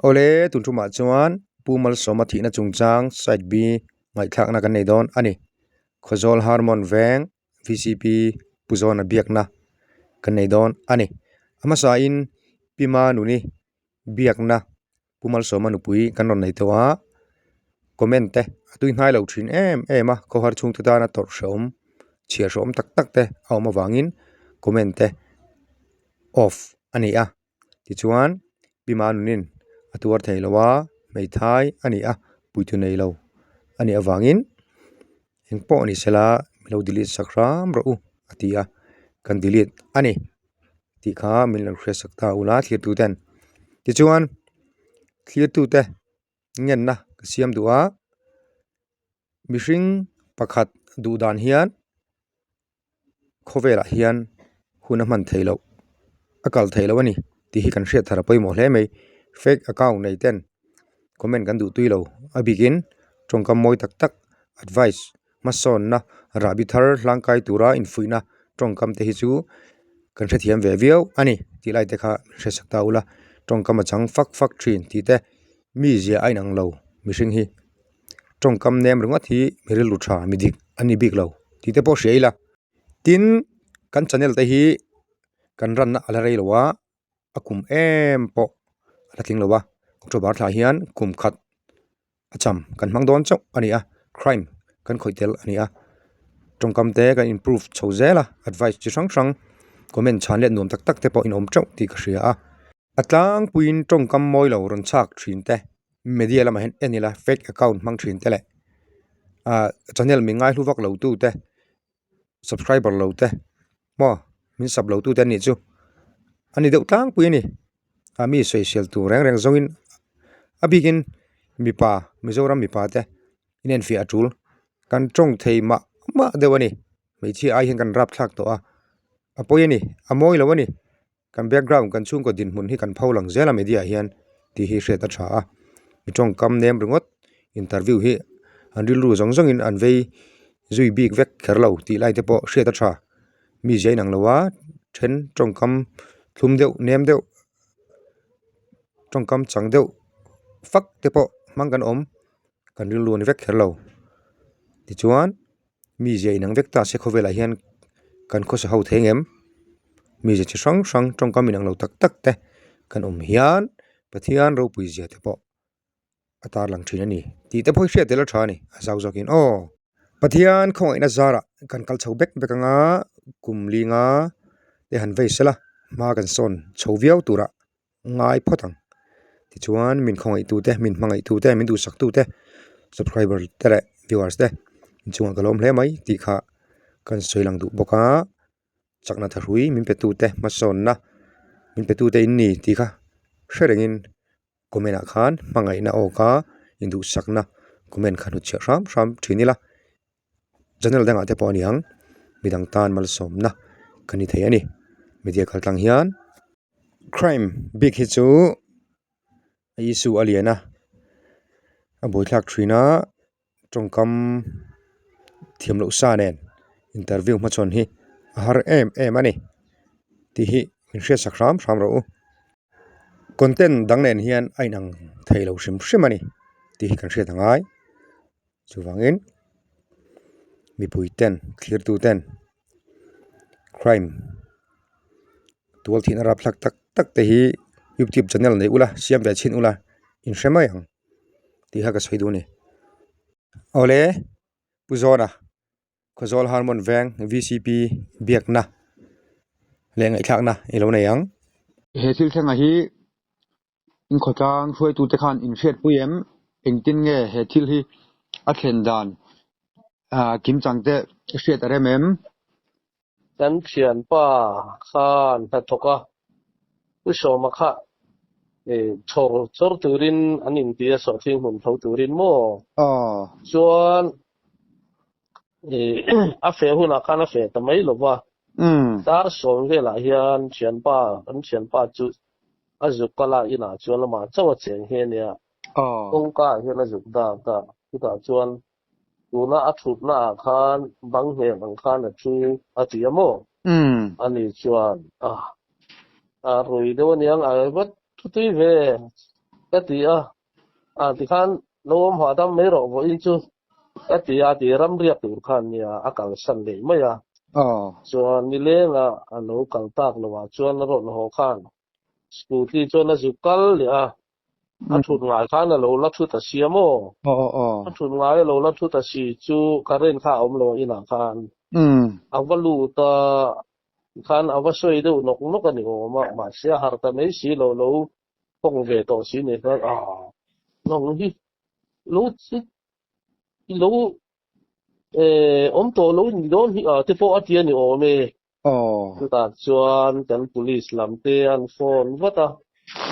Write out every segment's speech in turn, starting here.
ole tuntuma chuan pumal soma thina chungchang side b ngai thakna kan nei don ani khojol harmon veng vcp puzona biakna kan nei don ani ama sa in pima nuni biakna pumal soma nupui kan ron nei towa comment te atui hnai lo thin ema ko har chung ta na tor shom chia shom tak tak te awma wangin comment te off ani a ti chuan pima nunin atuar theilowa mei thai ani a puitu nei lo ani awangin engpo ni sela milo delete sakram ro atia kan delete ani ti kha milan khre sakta ula thlir tu ten ti chuan thlir tu te ngen na siam duwa mihring pakhat du dan hian khovela hian huna man theilo akal theilo ani ti hi kan hriat thara poimo hle mai fake account nei ten comment kan du tuilo abigin tongkam moi tak tak advice mason na rabi thar langkai tura infuina tongkam te hi chu kan hre thiam ve viau ani ti lai te kha hre sakta ula tongkam achang fak thin ti te mi zia ainang lo mihring hi tongkam nem rungat hi miril lu tha midik ani bik lo ti te po hreila tin kan channel te hi kan ran na ala rei lowa akum em po ala tling lowa october tha hian kum khat acham kan mang don chau ani a crime kan khoitel ani a tongkam te kan improve chhozela advice chi sang comment chan le nom tak tak te po in om chau ti ka hria a atlang puin tongkam moi lo ron chak thin te media lama hen enila fake account mang thin te le channel mi ngai hluwak lo tu te subscriber lo te mo min sub lo tu te ni chu ani deuh tlang pui ni ami social tu reng zongin abigin mipa mizoram mipa te inen fi atul kan tong thei ma dewani mei chi ai hen kan rap thak to a apoi ni amoi lo ani kan background kan chung ko din mun hi kan phaulang zela media hian ti hi hre ta tha a mi tong kam nem rungot interview hi anril ru zong in anvei zui bik vek kherlo ti lai te po hre ta tha mi jai nang lowa then tong kam thum deuh nem deuh tong kam chang deuh fak te po mang kan om kan ril lu ni vek kherlo ti chuan mi jai nang vek ta se khovela hian kan kho sa ho thengem mi je chi sang tong kam inang lo tak tak te kan om hian pathian ro pui zia te po atar lang thina ni ti te phoi hriat tel tha ni azau zokin pathian khong ina zara kan kal chho bek bekanga kumlinga te han vei sela ma kan son chhoviau tura ngai photang ti chuan min khong ai tu te min mang ai tu te min du sak tu te subscriber te viewers te chunga kalom hle mai ti kha kan soilang du boka chakna tharui min pe tu te ma son na min pe tu te in ni ti kha sherengin comment a khan mangai na oka indu sakna comment khan uche ram thinila channel danga te pawni ang midang tan mal somna kani thei ani media khaltang hian crime big hi chu isu aliena aboi thak thina tongkam thiamlo sa nen interview ma chon hi har em ani ti hi hre sakram ro content dang nen hian ainang thailo hrim ani ti hi kan hre tangai chuwangin mi pui ten clear tu ten crime tual thin arap thak tak te hi youtube channel nei ula siam ve chin ula in hremayang ti ha ka soidu ni ole puzona khojol harmon veng vcp biakna leng ai thakna elo nei yang he sil thenga hi in khotang hroi tu te khan in hret puem engtin nge he thil hi a thlen dan kim changte hret aremem kan thian pa khan ta thoka usoma kha chor turin anin tia so thing hum tho turin mo chuan a fe huna kana fe tamai lowa tar som vela hian thian pa chu azukala ina chuan ma chawa cheng he nia kongka hian azuk da ta chuan tuna athut na khan bang he bang khan chu atiamo ani chuan roi do niang a bat tutui ve ก็ตีที่คันโลมหาดำไม่รอบ่อินจูก็ตีที่รำเรียกตัวคันเนี่ยอากาศสั่นเลยมั้ยส่วนนี่เลงโลกัลตากโลว่าชวนรถโลคันสกูตี้ชวนน่ะสุกัลเนี่ยทุนงายคันโลลัทุตะเสียโมทุนงายโลลัทุตะสีจูกะเรนค่าอมโลอินาคันเอาว่าลูตะคันเอาว่าช่วยดูนกกันนี่โอมาเสียหารตะไม่สิโลคงเวโตสินี่ก็น้องที่รู้สิรู้โตรู้นี่โดนที่พออาเทียนี่โอเมคือตาจวนกัน police ลำเตียนโฟนว่าตา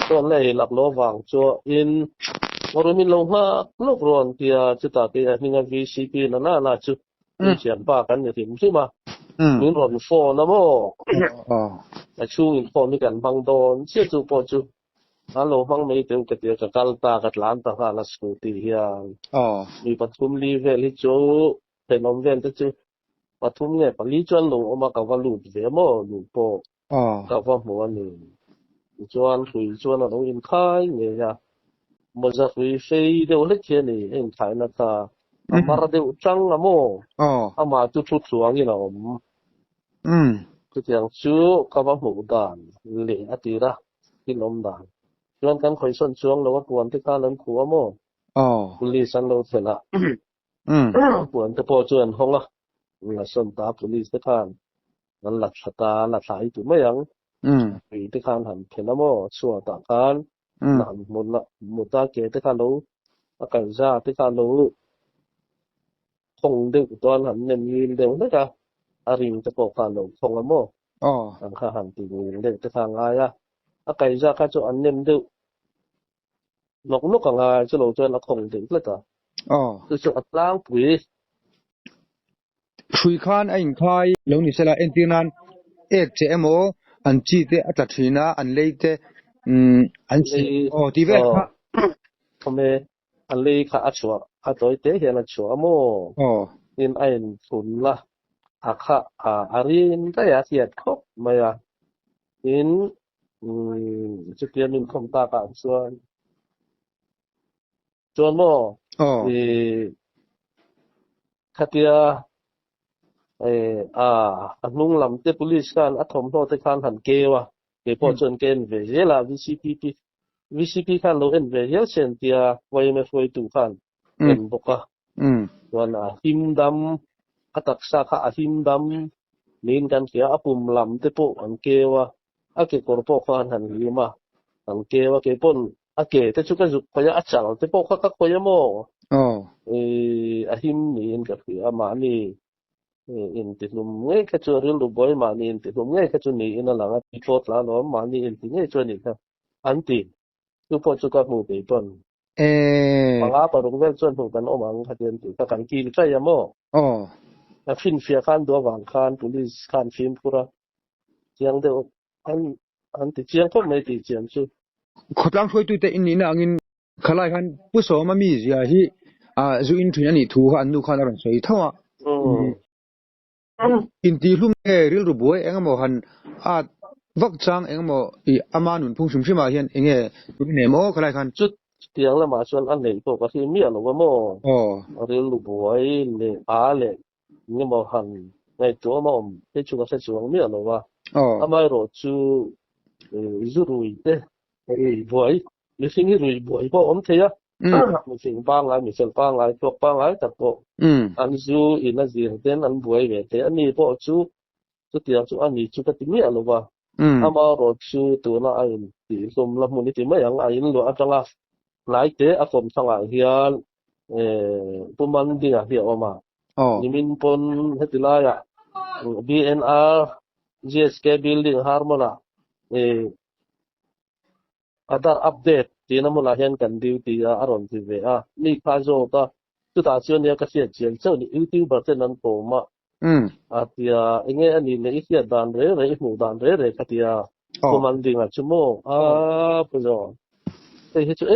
ตอนแรกหลักโลวางจัวอินวรมินลงมาลูกรอนเตียจิตาเตียนี่ง VCP น่าจุเสียนป้ากันเนี่ยที่มึงซื้อมามีรอนโฟนนะโมแต่ช่วงโฟนมีกันบางโดนเชื่อจูปอจูฮัลโหลฟังไม่ถึงกะเตียกะกัลตากะหลานตาละสกูตี้เฮียมีปทุมลีเวลิจูเป็นอมเวนตะจูปทุมเนี่ยปลีจวนลงออกมากะว่าลูกเวโมลูกโปกะว่าหัวนี่จวนคุยจวนลงอินคายเนี่ยบ่จะคุยเฟยเดวเล็กเนี่ยเอ็นขายนะตามาระเดวจังอะโมมาจุดสวงนี่ล่ะคืออย่างจูกะว่าหมู่ด่านเลอติระกินอมด่านชวนกันคอยส่วนช่วงแล้วว่าปวนที่ข้านั้นขัวโมกุลีสันโลเถละปวนจะพอจวนห้องละส่วนตากุลีที่ข้านนั้นหลักชะตาหลักสายตุไม่ยังปีที่ข้านหันเถละโมชัวตาข้านหันมุตาเกที่ข้านรู้อากาศจ้าที่ข้านรู้คงดึกตอนหันเนี่ยมีเดี๋ยวนะจ๊ะอาริงจะปกข้านรู้คงละโมทางข้าหันตีมีเด็กที่ข้างอายอากาศจ้าข้าจะอันเนมดึกนกก็งาจะโลจนละคงถึงแล้วตาคือจะอัดล้างปุ๋ยคานไอ้คายลงนี่เสละเอ็นตินันเอกเจมโออันจีเตอัตถินาอันเลเตอันจีที่เวค่ะทำไมอันเลค่ะอัชัวอัตอยเตเห็นอัชัวโมอินไอ้ฝุ่นละค่ะอารินก็อยากเสียดครบมาอินจะเปลี่ยนเป็นคำตากันส่วนจวนโมคดีอันนุ่งลำเตปุลิสกันอัฐมโทษการหันเกวะเกปอจนเกนเวเยลา VCP กันโลเอ็นเวเยลเซนเตียไว้ไม่ฟวยตุกันเป็นบกะวันหิมดำอัตักษาค่ะหิมดำนินกันเกียอปุ่มลำเตปุอันเกวะอาเกกอร์ปอกันหันหิมาอันเกวะเกปนอาเกแต่ชุกจุกพยาอัจฉริเตปุคักพยาโมหิมนินกับเกียมานีinti lumnge kachori luboy mani inti lumnge kachuni inalanga pipot la no mani inti nge choni ka anti tupo chuka mu be ton manga parung vel chon hu kan omang khaten ti ka kan ki cha yamo na fin fia kan do wang kan police kan film pura chiang de anti chiang ko mai ti chiang chu khotlang khoi tu te in ni na angin khalai kan pu so ma mi ya hi zu in thun ani thu han nu khan ran soi thawa inti hlum ril ru boy engamo han vak chang engamo I amanun phung sum shima hian enge nemo khalai khan chut tiang la ma chuan an nei to ka hi mi alo wa mo ril ru boy le le ngemo han ngai to ma te chu ka se chuang mi alo wa amai ro chu zurui te boy le singi rui boy bo te ya mi sing pa ngai mi sel pa ngai tok pa ngai tak po an zu in a zir ten an buai ve te ani po chu tiang chu ani chu ka ti mi alo wa ama ro chu tu na ai ti som la mu ni ti ma yang ai lo atanga lai te a kom sanga hian puman dinga hi oma nimin pon hetila ya BNR GSK building harmona other update ti na mula hian kan duty aron ti ve ni kha zo ta tu ta chuan ya ka sia chian chau ni YouTuber ten an to ma atia enge ani le isia dan re mu dan re katia komanding a chumo puzo te he chu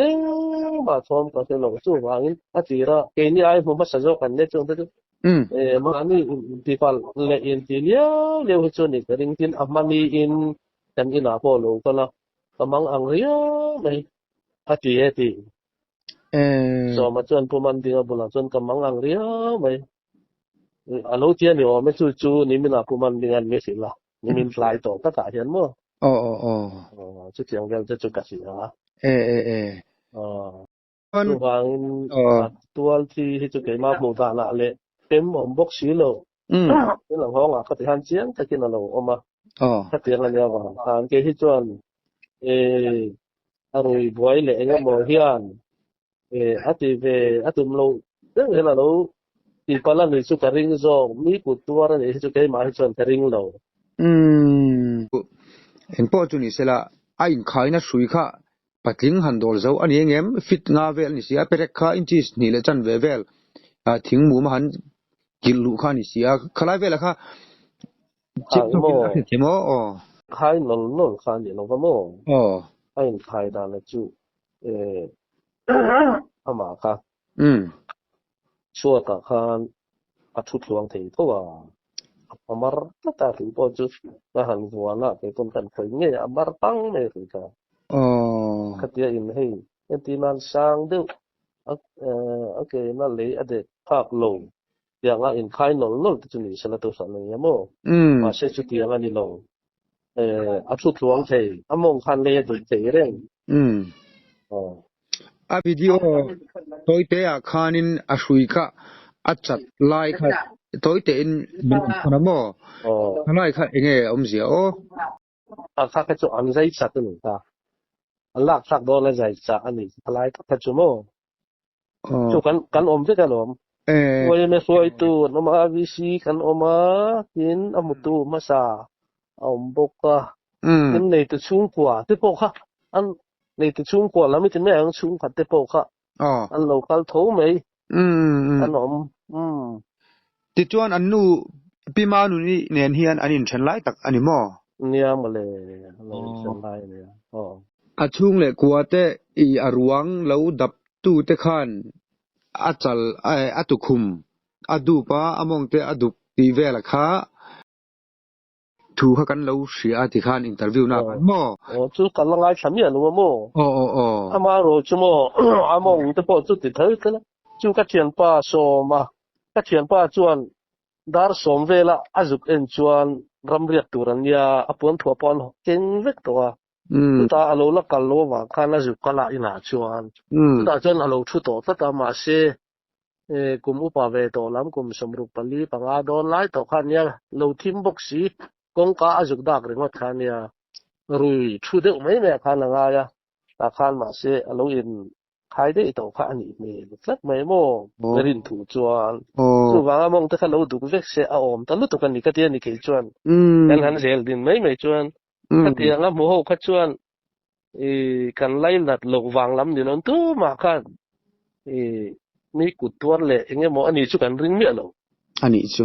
ba thom ka te lo chu wangin atira ke ni ai mu ma sa zo kan ne chung te ma ni people le in ti le hu chu ni ring tin amani in kan ina po lo kala kamang ang ria mai ati so ma chuan puman dinga bula chuan kamangang ria mai alo tia ni o me chu ni mina puman dingan me sila ni min fly to ta ta hian mo chu tiang vel chu ka si ha chu wang tual ti hi chu ke ma mu ta na le tem om bok si lo ni lang hong ka ti han chiang ta kin lo oma ka tiang la ya wa han ke hi chuan aroi boy le nga mo hian ati ve atum lo deng hela lo ti pala ni chu ka ring zo mi ku tuar ni chu ke ma hi chuan ka ring lo en po chu ni sela a in khai na sui kha patling han dol zo ani engem fit nga vel ni sia perek kha inches ni le chan ve vel thing mu ma han kil lu kha ni sia khalai vel kha chip to ki mo khai nol kha ni lo ka mo a in khai da la chu ama kha chua ta khan a thu thuang thei to wa amar ta ri po chu ta han wa na pe ton kan khoi nge amar tang me ri ka khatia in hei entinan sang de okay na le ade phak lo ya nga in khai nol chu ni sala to sa ne mo ma se chu ti nga ni lo a thu thuang thei among khan le du thei reng a video toite a khanin a shui kha achat lai kha toite in min khona mo lai kha enge omzia a kha ka chu an zai chat ni ta alak sak do la zai cha ani lai ka chu mo chu kan om te ka lom oi me soi tu no ma vi si kan oma tin amutu masa om boka tin nei tu chung kwa te po kha an nei tu chung kwa la mi tin me ang chung khat te po kha an local tho mai an om ti chuan an nu pima nu ni nen hian anin than lai tak ani mo nia ma le lo than lai ne a chung le kwa te I aruang lo dap tu te khan achal atukhum adu pa among te aduk ti vela kha thu kha kan lo sia ti khan interview na mo chu kan la ngai cham ya lo mo ama ro chu mo among te po chu ti thai te la chu ka thian pa so ma ka thian pa chuan dar som vela azuk en chuan ram riak turan ya apon thua pon ken vek to ta alo la kal lo wa khan azuk kala ina chuan ta chuan alo thu to ta ma se kum upa ve to lam kum somru pali panga don lai to khan ya lo thim bok si kong ka azuk dak ringot khan ya rui thu de mai me khan nga ya ta khan ma se alo in khai de to kha ani me tlak mai mo rin thu chuan chu wanga mong ta khalo du vek se a om ta lu to kan ni ka ti ni ke chuan kan han zel din mai chuan ka ti nga mo ho kha chuan kan lai lat lo wang lam ni non tu ma khan mi ku tuar le enge mo ani chu kan ring me lo ani chu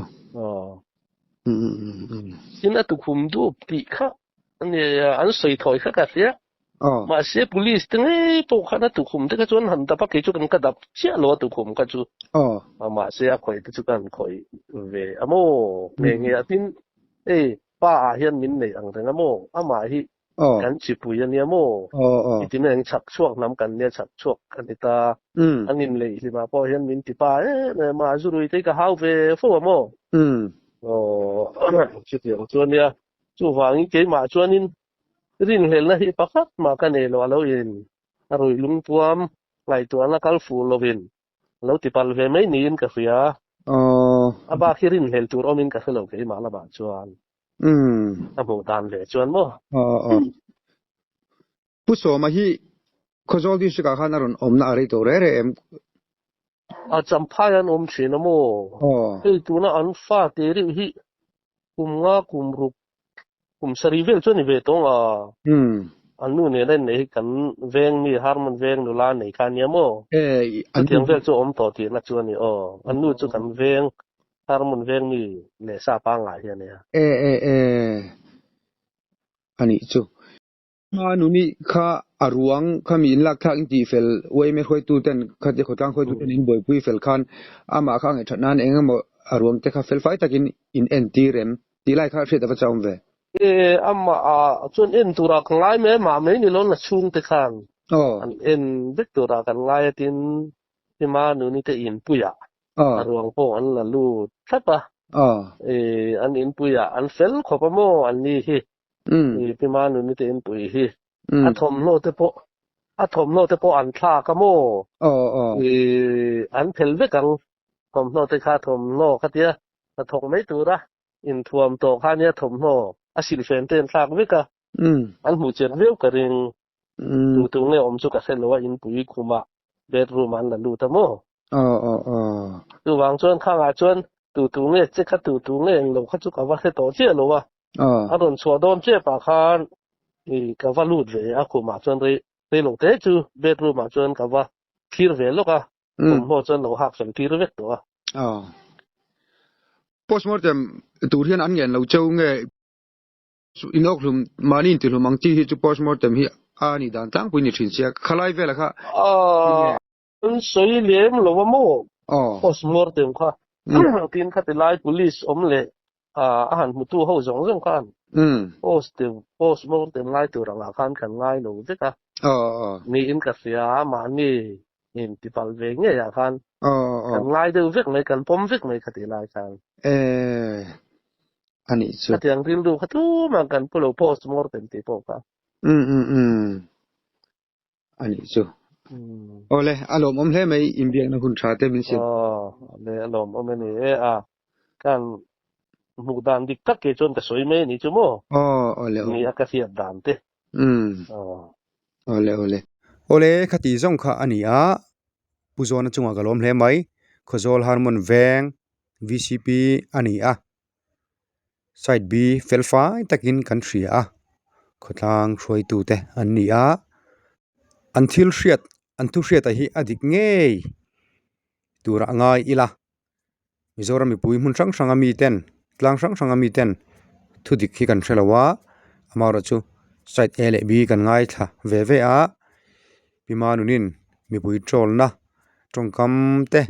ina tu khum du ti kha ani an soi thoi kha ka sia ma se police tenge to khana tu khum te ka chuan han ta pa ke chu kan ka dap chia lo tu khum ka chu ma se a khoi te chu kan khoi ve amo nge nge atin pa hian min nei ang renga mo ama hi kan chi pu yan ya mo itin ang chak chuak nam kan ne chak chuak kan ta anin le hi ma po hian min ti pa ma zurui te ka hau ve fo mo chi ti chuan ya chu wang ke ma chuan in rin hel na hi pakhat ma kan e lo alo in aroi lung puam ngai tu ana kal fu lovin lo ti pal ve mai ni in ka fia aba khirin hel tur omin ka khelo ke ma la ba chuan abo dan le chuan mo pu so ma hi khojol di shika khanaron omna ari to re em a champhayan thina mo ei tu na an fa te ri hi kumnga kumruk kum sari vel chuan ni ve tonga anu ne den nei kan veng ni harmon veng nu la nei kan ya mo an tiang vel chu om to ti na chuan ni anu chu kan veng harmon veng ni le sa pa nga hian ya ani chu ma nu ni kha aruang khami in lak thak in ti fel wei me khoi tu ten kha te khotang khoi tu ten in boi pui fel khan ama kha nge thatnan engamo aruang te kha fel fai takin in anti rem ti lai kha theta chawm ve amma chun in tura ngai me ma me ni lo na chung te khan an en bek tu ra kan ngai tin tima nu ni te in puya ruang po an la lu thapa an in puya an fel khopamo an ni hi tima nu ni te in pui hi athom no te po an thla ka mo an phel ve kang thom no te kha thom no khatia thong mai tu ra in thuam to kha nia thom no asil fen ten thak ve ka an mu chen veu ka ring tu nge om chu ka sel wa in pui khuma bedroom an la lu ta mo tu wang chuan kha nga chuan tu nge che kha tu nge lo kha chu ka wa se to che lo wa a ron chua don che pa khan ka wa lut ve a khuma chuan re lo te chu bedroom ma chuan ka wa thir ve lo ka mo chuan lo hak san thir ve to postmortem tu hian an ngen lo cheu nge inok lum manin ti lumang ti hi chu postmortem hi ani dan tang pui ni thin sia khalai vela kha soi lem lo wa mo postmortem kha tin kha te lai police om le a han mu tu ho zong zong khan postmortem lai tu ranga khan kan ngai lo te ka ni in ka sia ma ni in ti pal ve nge ya khan kan ngai de vek mai kan pom vek mai kha te lai khan ani chu tiang rin du khatu man kan pulo postmortem ti po ka ani chu ole alom om hle mai imbiak na hun tha te min sin le alom om ni kan mu dan dik tak ke chon ta soi me ni chu mo ole ni akasia dan te ole khati zong kha ania puzona chunga galom hle mai khozol harmon veng VCP ania side B felfai takin country khotlang throi tu te ania until shiat antu shiat hi adik ngei tura ngai ila mizoram mi pui mun sang sang ami ten tlang sang sang ami ten thudik hi kan thelawa amara chu side A le B kan ngai tha ve a pimanunin mi pui trol na tongkam te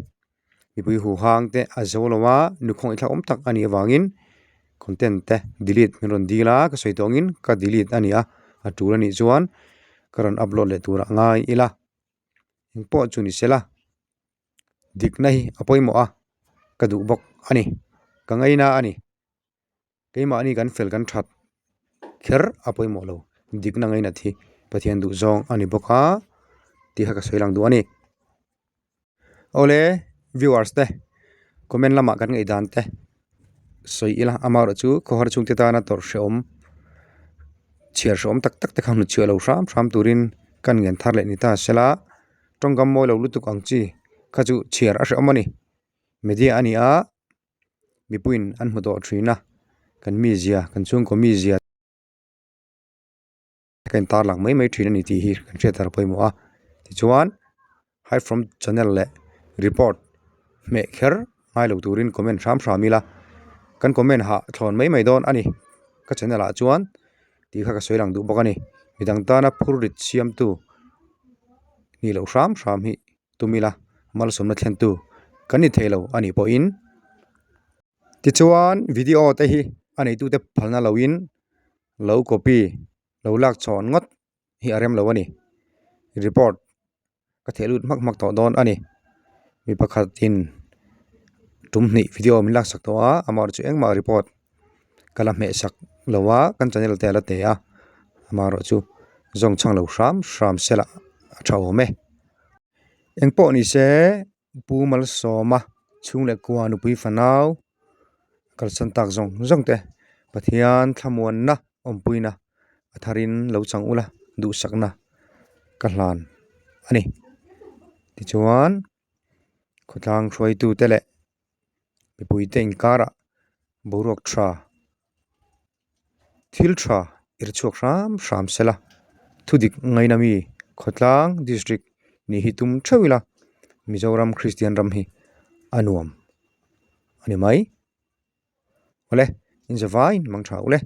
mi pui hu hang te azolawa nukhong ithla om tak ani awangin content te delete miron dila ka soitongin ka delete ania atulani chuan karon upload le tura ngai ila ingpo chuni sela diknai apoimo kadu bok ani kangaina ani keima ani kan fel kan that kher apoimo lo dikna ngai na thi pathian du zong ani boka ti ha ka soilang du ani ole viewers te comment lama kan ngai dan te soi ila amaro chu kohar chung te ta na tor shom chiar shom tak tak te kham nu chelo ram turin kan ngen thar le ni ta sela tongam moi lo lutuk angchi khachu chiar a amani media ani mi puin an mudo thina kan mi zia kan chung ko mi zia kan tar lang mai thina ni ti hi kan che tar poimo ti chuan hi from channel le report me kher mai lo turin comment ramila kan comment ha thlon mai don ani ka channel a chuan ti kha ka soilang du bokani midang ta na phurit siam tu ni lo ram hi tumila mal somna thlen tu kan ni thelo ani po in ti chuan video te hi ani tu te phalna loin lo copy lo lak chon ngot hi arem lo ani report ka thelut mak to don ani mi pakhat in tumni video min lak sak to amar chu engma report kala me sak lowa kan channel te la te amar chu zong chang lo sham sela thau me engpo ni se pumal soma chungle kwa nu pui fanau kal san tak zong te pathian thamon na ompuina atharin lo chang ula du sakna kahlan ani ti chuan khotang throi tu tele mi pui te inkara borok thra thil thra irchok ram sela thudik ngaina mi khotlang district ni hitum thawila Mizoram Christian ram hi anuam ani mai ole in zawai mang tha ule